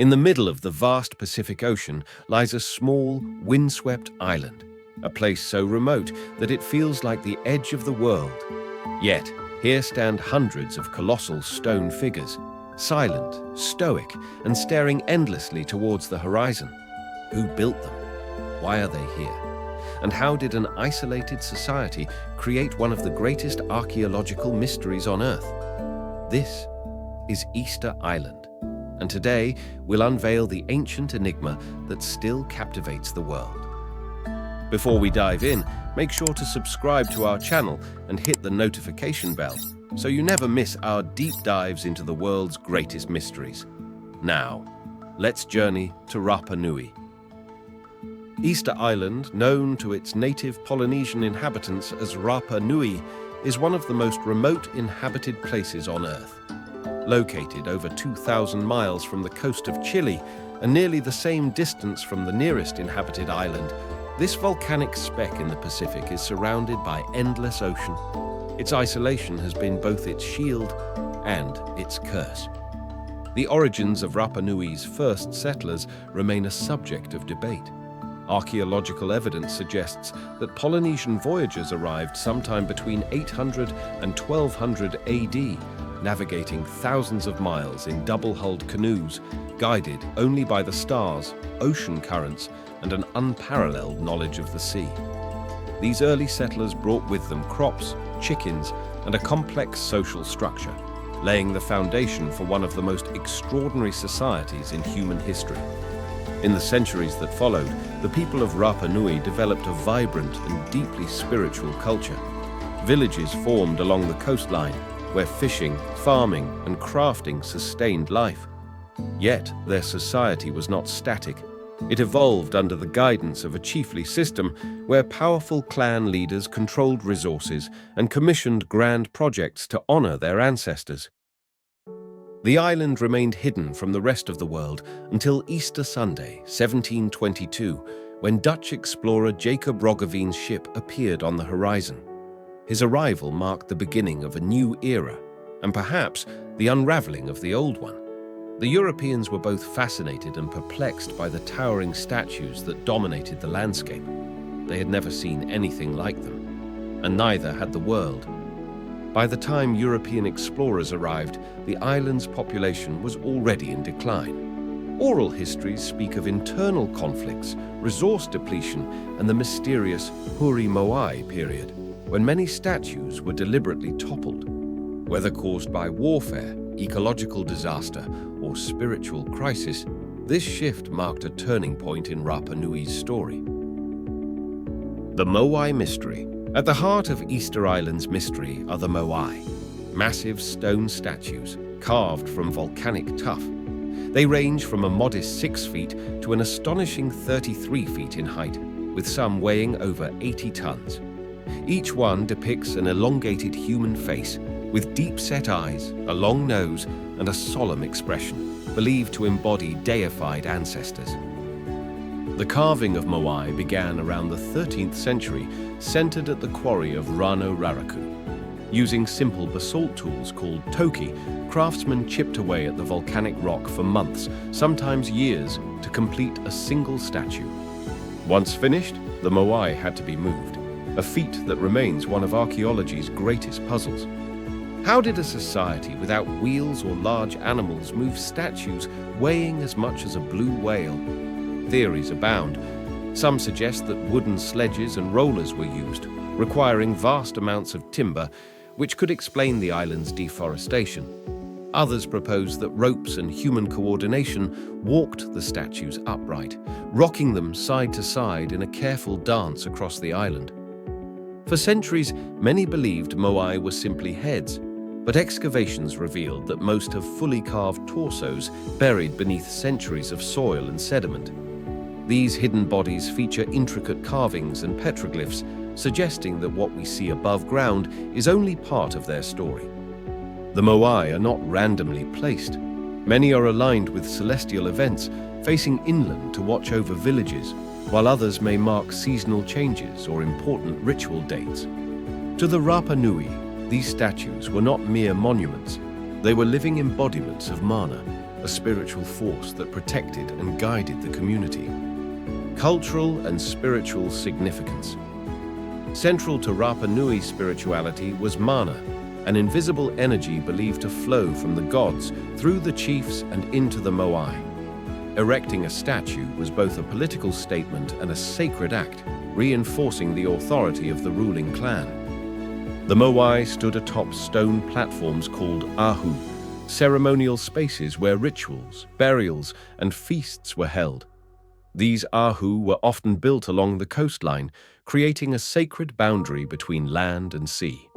In the middle of the vast Pacific Ocean lies a small, windswept island, a place so remote that it feels like the edge of the world. Yet, here stand hundreds of colossal stone figures, silent, stoic, and staring endlessly towards the horizon. Who built them? Why are they here? And how did an isolated society create one of the greatest archaeological mysteries on Earth? This is Easter Island, and today we'll unveil the ancient enigma that still captivates the world. Before we dive in, make sure to subscribe to our channel and hit the notification bell so you never miss our deep dives into the world's greatest mysteries. Now, let's journey to Rapa Nui. Easter Island, known to its native Polynesian inhabitants as Rapa Nui, is one of the most remote inhabited places on Earth. Located over 2,000 miles from the coast of Chile and nearly the same distance from the nearest inhabited island, this volcanic speck in the Pacific is surrounded by endless ocean. Its isolation has been both its shield and its curse. The origins of Rapa Nui's first settlers remain a subject of debate. Archaeological evidence suggests that Polynesian voyagers arrived sometime between 800 and 1200 AD, navigating thousands of miles in double-hulled canoes, guided only by the stars, ocean currents, and an unparalleled knowledge of the sea. These early settlers brought with them crops, chickens, and a complex social structure, laying the foundation for one of the most extraordinary societies in human history. In the centuries that followed, the people of Rapa Nui developed a vibrant and deeply spiritual culture. Villages formed along the coastline, where fishing, farming, and crafting sustained life. Yet, their society was not static. It evolved under the guidance of a chiefly system where powerful clan leaders controlled resources and commissioned grand projects to honor their ancestors. The island remained hidden from the rest of the world until Easter Sunday, 1722, when Dutch explorer Jacob Roggevien's ship appeared on the horizon. His arrival marked the beginning of a new era, and perhaps the unraveling of the old one. The Europeans were both fascinated and perplexed by the towering statues that dominated the landscape. They had never seen anything like them, and neither had the world. By the time European explorers arrived, the island's population was already in decline. Oral histories speak of internal conflicts, resource depletion, and the mysterious Moai period, when many statues were deliberately toppled. Whether caused by warfare, ecological disaster, or spiritual crisis, this shift marked a turning point in Rapa Nui's story. The Moai Mystery. At the heart of Easter Island's mystery are the Moai, massive stone statues carved from volcanic tuff. They range from a modest 6 feet to an astonishing 33 feet in height, with some weighing over 80 tons. Each one depicts an elongated human face with deep-set eyes, a long nose, and a solemn expression, believed to embody deified ancestors. The carving of Moai began around the 13th century, centered at the quarry of Rano Raraku. Using simple basalt tools called toki, craftsmen chipped away at the volcanic rock for months, sometimes years, to complete a single statue. Once finished, the Moai had to be moved, a feat that remains one of archaeology's greatest puzzles. How did a society without wheels or large animals move statues weighing as much as a blue whale? Theories abound. Some suggest that wooden sledges and rollers were used, requiring vast amounts of timber, which could explain the island's deforestation. Others propose that ropes and human coordination walked the statues upright, rocking them side to side in a careful dance across the island. For centuries, many believed Moai were simply heads, but excavations revealed that most have fully carved torsos buried beneath centuries of soil and sediment. These hidden bodies feature intricate carvings and petroglyphs, suggesting that what we see above ground is only part of their story. The Moai are not randomly placed. Many are aligned with celestial events, facing inland to watch over villages, while others may mark seasonal changes or important ritual dates. To the Rapa Nui, these statues were not mere monuments. They were living embodiments of mana, a spiritual force that protected and guided the community. Cultural and spiritual significance. Central to Rapa Nui spirituality was mana, an invisible energy believed to flow from the gods through the chiefs and into the Moai. Erecting a statue was both a political statement and a sacred act, reinforcing the authority of the ruling clan. The Moai stood atop stone platforms called ahu, ceremonial spaces where rituals, burials, and feasts were held. These ahu were often built along the coastline, creating a sacred boundary between land and sea.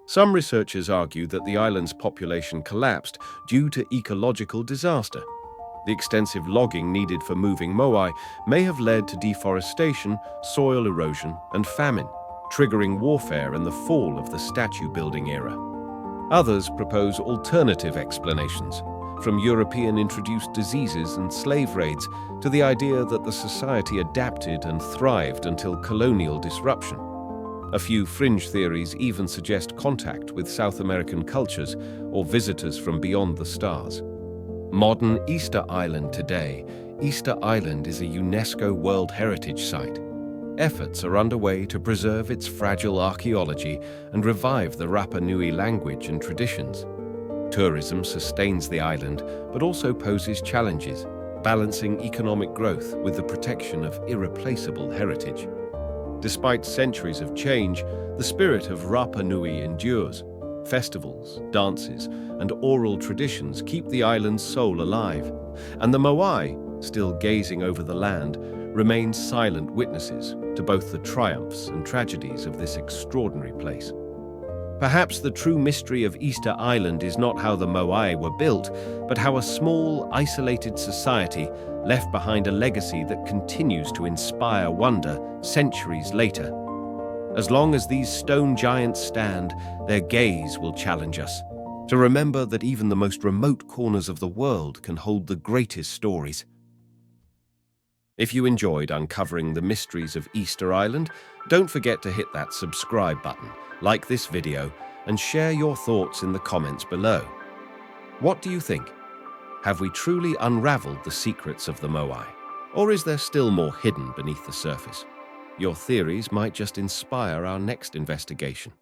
Some researchers argue that the island's population collapsed due to ecological disaster. The extensive logging needed for moving Moai may have led to deforestation, soil erosion, and famine, triggering warfare and the fall of the statue-building era. Others propose alternative explanations, from European-introduced diseases and slave raids to the idea that the society adapted and thrived until colonial disruption. A few fringe theories even suggest contact with South American cultures or visitors from beyond the stars. Modern Easter Island today, Easter Island is a UNESCO World Heritage Site. Efforts are underway to preserve its fragile archaeology and revive the Rapa Nui language and traditions. Tourism sustains the island, but also poses challenges, balancing economic growth with the protection of irreplaceable heritage. Despite centuries of change, the spirit of Rapa Nui endures. Festivals, dances, and oral traditions keep the island's soul alive, and the Moai, still gazing over the land, remain silent witnesses to both the triumphs and tragedies of this extraordinary place. Perhaps the true mystery of Easter Island is not how the Moai were built, but how a small, isolated society left behind a legacy that continues to inspire wonder centuries later. As long as these stone giants stand, their gaze will challenge us to remember that even the most remote corners of the world can hold the greatest stories. If you enjoyed uncovering the mysteries of Easter Island, don't forget to hit that subscribe button, like this video, and share your thoughts in the comments below. What do you think? Have we truly unraveled the secrets of the Moai? Or is there still more hidden beneath the surface? Your theories might just inspire our next investigation.